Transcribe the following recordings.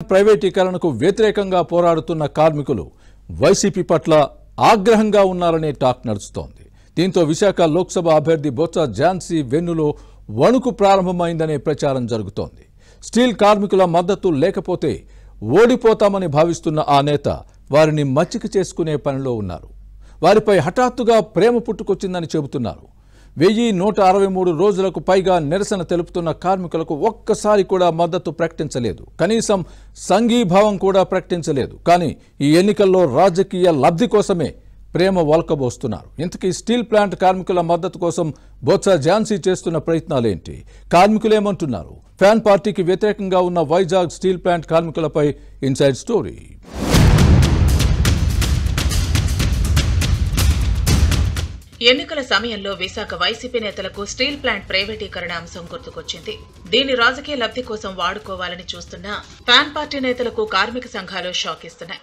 ప్రైవేటీకరణకు వ్యతిరేకంగా పోరాడుతున్న కార్మికులు వైసీపీ పట్ల ఆగ్రహంగా ఉన్నారనే టాక్ నడుస్తోంది. దీంతో విశాఖ లోక్సభ అభ్యర్థి బొత్స ఝాన్సీ వెన్నులో వణుకు ప్రారంభమైందనే ప్రచారం జరుగుతోంది. స్టీల్ కార్మికుల మద్దతు లేకపోతే ఓడిపోతామని భావిస్తున్న ఆ నేత వారిని మచ్చిక చేసుకునే పనిలో ఉన్నారు. వారిపై హఠాత్తుగా ప్రేమ పుట్టుకొచ్చిందని చెబుతున్నారు. 1163 రోజులకు పైగా నిరసన తెలుపుతున్న కార్మికులకు ఒక్కసారి కూడా మద్దతు ప్రకటించలేదు. కనీసం సంఘీభావం కూడా ప్రకటించలేదు. కానీ ఈ ఎన్నికల్లో రాజకీయ లబ్ధి కోసమే ప్రేమ వల్కబోస్తున్నారు. ఇంతకీ స్టీల్ ప్లాంట్ కార్మికుల మద్దతు కోసం బొత్స ఝాన్సీ చేస్తున్న ప్రయత్నాలేంటి? కార్మికులేమంటున్నారు? ఫ్యాన్ పార్టీకి వ్యతిరేకంగా ఉన్న వైజాగ్ స్టీల్ ప్లాంట్ కార్మికులపై ఇన్సైడ్ స్టోరీ. ఎన్నికల సమయంలో విశాఖ వైసీపీ నేతలకు స్టీల్ ప్లాంట్ ప్రైవేటీకరణ అంశం గుర్తుకొచ్చింది. దీన్ని రాజకీయ లబ్ధి కోసం వాడుకోవాలని చూస్తున్న ఫ్యాన్ పార్టీ నేతలకు కార్మిక సంఘాలు షాక్ ఇస్తున్నాయి.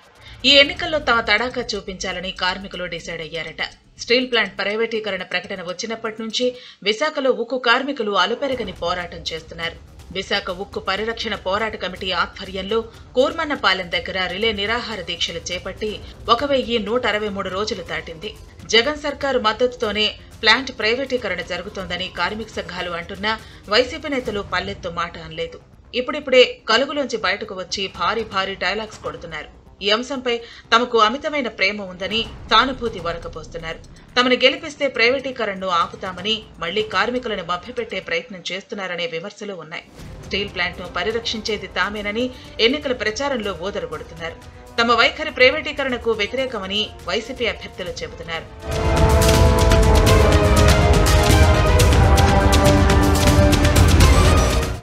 ఈ ఎన్నికల్లో తమ తడాకా చూపించాలని కార్మికులు డిసైడ్ అయ్యారట. స్టీల్ ప్లాంట్ ప్రైవేటీకరణ ప్రకటన వచ్చినప్పటి నుంచి విశాఖలో ఉక్కు కార్మికులు అలుపెరగని పోరాటం చేస్తున్నారు. విశాఖ ఉక్కు పరిరక్షణ పోరాట కమిటీ ఆధ్వర్యంలో కూర్మన్నపాలెం దగ్గర రిలే నిరాహార దీక్షలు చేపట్టి 1163 రోజులు దాటింది. జగన్ సర్కారు మద్దతుతోనే ప్లాంట్ ప్రైవేటీకరణ జరుగుతోందని కార్మిక సంఘాలు అంటున్నా వైసీపీ నేతలు పల్లెత్తు మాట అనలేదు. ఇప్పుడిప్పుడే కలుగులోంచి బయటకు వచ్చి భారీ డైలాగ్స్ కొడుతున్నారు. ఈ అంశంపై తమకు అమితమైన ప్రేమ ఉందని సానుభూతి వరకపోస్తున్నారు. తమను గెలిపిస్తే ప్రైవేటీకరణను ఆపుతామని మళ్లీ కార్మికులను మభ్యపెట్టే ప్రయత్నం చేస్తున్నారనే విమర్శలు ఉన్నాయి. స్టీల్ ప్లాంట్ ను పరిరక్షించేది తామేనని ఎన్నికల ప్రచారంలో ఊదరగొడుతున్నారు. తమ వైఖరి ప్రైవేటీకరణకు వ్యతిరేకమని వైసీపీ అభ్యర్థులు చెబుతున్నారు.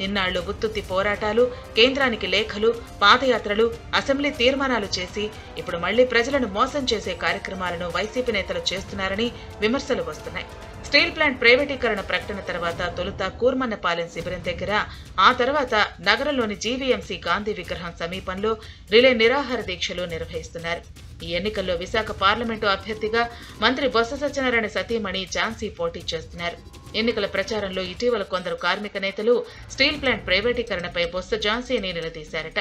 ఇన్నాళ్లు ఉత్తుత్తి పోరాటాలు, కేంద్రానికి లేఖలు, పాదయాత్రలు, అసెంబ్లీ తీర్మానాలు చేసి ఇప్పుడు మళ్లీ ప్రజలను మోసం చేసే కార్యక్రమాలను వైసీపీ నేతలు చేస్తున్నారని విమర్శలు వస్తున్నాయి. స్టీల్ ప్లాంట్ ప్రైవేటీకరణ ప్రకటన తర్వాత తొలుత కూర్మన్నపాలెం శిబిరం దగ్గర, ఆ తర్వాత నగరంలోని జీవీఎంసీ గాంధీ విగ్రహం సమీపంలో రిలే నిరాహార దీక్షలు నిర్వహిస్తున్నారు. ఈ ఎన్నికల్లో విశాఖ పార్లమెంటు అభ్యర్థిగా మంత్రి బొత్స సత్యనారాయణ సతీమణి ఝాన్సీ పోటీ చేస్తున్నారు. ఎన్నికల ప్రచారంలో ఇటీవల కొందరు కార్మిక నేతలు స్టీల్ ప్లాంట్ ప్రైవేటీకరణపై బొత్స ఝాన్సీని నిలదీశారట.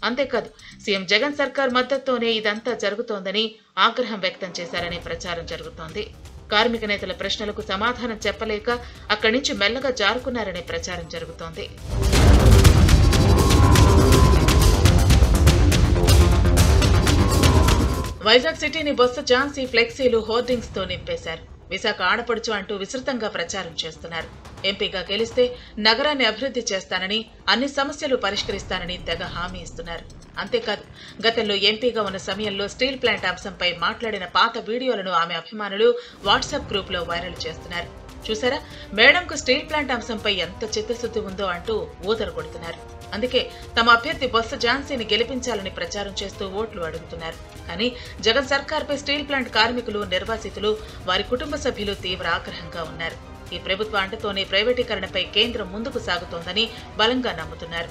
అంతేకాదు, సీఎం జగన్ సర్కార్ మద్దతుతోనే ఇదంతా జరుగుతోందని ఆగ్రహం వ్యక్తం చేశారనే ప్రచారం జరుగుతోంది. కార్మిక నేతల ప్రశ్నలకు సమాధానం చెప్పలేక అక్కడి నుంచి మెల్లగా జారుకున్నారనే ప్రచారం జరుగుతోంది. వైజాగ్ సిటీని బొత్స ఝాన్సీ ఫ్లెక్సీలు, హోర్డింగ్స్ తో నింపేశారు. విశాఖ ఆడపడుచు అంటూ విస్తృతంగా ప్రచారం చేస్తున్నారు. ఎంపీగా గెలిస్తే నగరాన్ని అభివృద్ధి చేస్తానని, అన్ని సమస్యలు పరిష్కరిస్తానని తెగ హామీ ఇస్తున్నారు. అంతేకాదు, గతంలో ఎంపీగా ఉన్న సమయంలో స్టీల్ ప్లాంట్ అంశంపై మాట్లాడిన పాత వీడియోలను ఆమె అభిమానులు వాట్సాప్ గ్రూప్ లో వైరల్ చేస్తున్నారు. చూసారా, మేడంకు స్టీల్ ప్లాంట్ అంశంపై ఎంత చిత్తశుద్ధి ఉందో అంటూ ఊదరు కొడుతున్నారు. అందుకే తమ అభ్యర్థి బొత్స ఝాన్సీని గెలిపించాలని ప్రచారం చేస్తూ ఓట్లు అడుగుతున్నారు. కానీ జగన్ సర్కార్పై స్టీల్ ప్లాంట్ కార్మికులు, నిర్వాసితులు, వారి కుటుంబ సభ్యులు తీవ్ర ఆగ్రహంగా ఉన్నారు. ఈ ప్రభుత్వ అంటతోనే ప్రైవేటీకరణపై కేంద్రం ముందుకు సాగుతోందని బలంగా నమ్ముతున్నారు.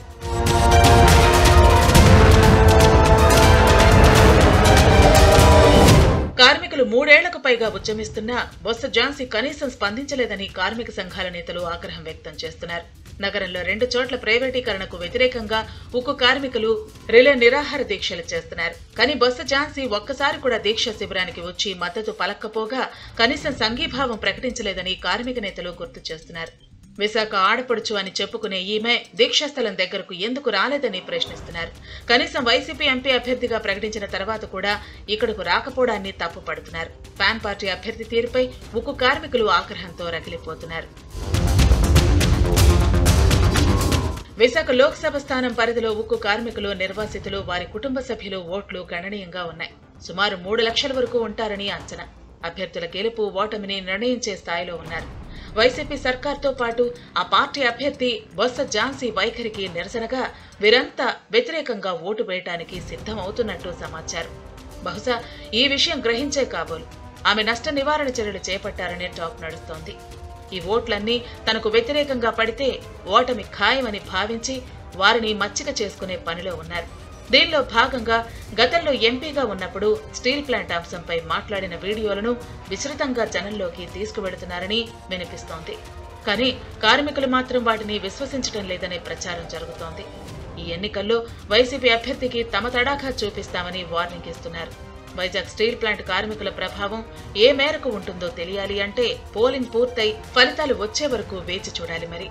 కార్మికులు 3 ఏళ్లకు పైగా ఉద్యమిస్తున్నా బొత్స ఝాన్సీ కనీసం స్పందించలేదని కార్మిక సంఘాల నేతలు ఆగ్రహం వ్యక్తం చేస్తున్నారు. నగరంలో 2 చోట్ల ప్రైవేటీకరణకు వ్యతిరేకంగా ఉక్కు కార్మికులు రిలే నిరాహార దీక్షలు చేస్తున్నారు. కానీ బొత్స ఝాన్సీ ఒక్కసారి కూడా దీక్ష శిబిరానికి వచ్చి మద్దతు పలక్కపోగా కనీసం సంఘీభావం ప్రకటించలేదని కార్మిక నేతలు గుర్తు చేస్తున్నారు. విశాఖ ఆడపడుచు అని చెప్పుకునే ఈమె దీక్షాస్థలం దగ్గరకు ఎందుకు రాలేదని ప్రశ్నిస్తున్నారు. కనీసం వైసీపీ ఎంపీ అభ్యర్థిగా ప్రకటించిన తర్వాత కూడా ఇక్కడకు రాకపోవడాన్ని తప్పుపడుతున్నారు. ఫ్యాన్ పార్టీ అభ్యర్థి తీరుపై ఉక్కు కార్మికులు ఆగ్రహంతో రగిలిపోతున్నారు. విశాఖ లోక్సభ స్థానం పరిధిలో ఉక్కు కార్మికులు, నిర్వాసితులు, వారి కుటుంబ సభ్యులు ఓట్లు గణనీయంగా ఉన్నాయి. సుమారు 3 లక్షల వరకు ఉంటారని అంచనా. అభ్యర్థుల గెలుపు, ఓటమిని నిర్ణయించే స్థాయిలో ఉన్నారు. వైసీపీ సర్కార్తో పాటు ఆ పార్టీ అభ్యర్థి బొత్స ఝాన్సీ వైఖరికి నిరసనగా వీరంతా వ్యతిరేకంగా ఓటు వేయటానికి సిద్ధమవుతున్నట్టు సమాచారం. బహుశా ఈ విషయం గ్రహించే కాబోలు ఆమె నష్ట నివారణ చర్యలు చేపట్టారనే టాక్ నడుస్తోంది. ఈ ఓట్లన్నీ తనకు వ్యతిరేకంగా పడితే ఓటమి ఖాయమని భావించి వారిని మచ్చిక చేసుకునే పనిలో ఉన్నారు. దీనిలో భాగంగా గతంలో ఎంపీగా ఉన్నప్పుడు స్టీల్ ప్లాంట్ అంశంపై మాట్లాడిన వీడియోలను విస్తృతంగా జనంలోకి తీసుకువెడుతున్నారని వినిపిస్తోంది. కానీ కార్మికులు మాత్రం వాటిని విశ్వసించడం లేదనే ప్రచారం జరుగుతోంది. ఈ ఎన్నికల్లో వైసీపీ అభ్యర్థికి తమ తడాఖా చూపిస్తామని వార్నింగ్ ఇస్తున్నారు. వైజాగ్ స్టీల్ ప్లాంట్ కార్మికుల ప్రభావం ఏ మేరకు ఉంటుందో తెలియాలి అంటే పోలింగ్ పూర్తయి ఫలితాలు వచ్చే వరకు వేచి చూడాలి మరి.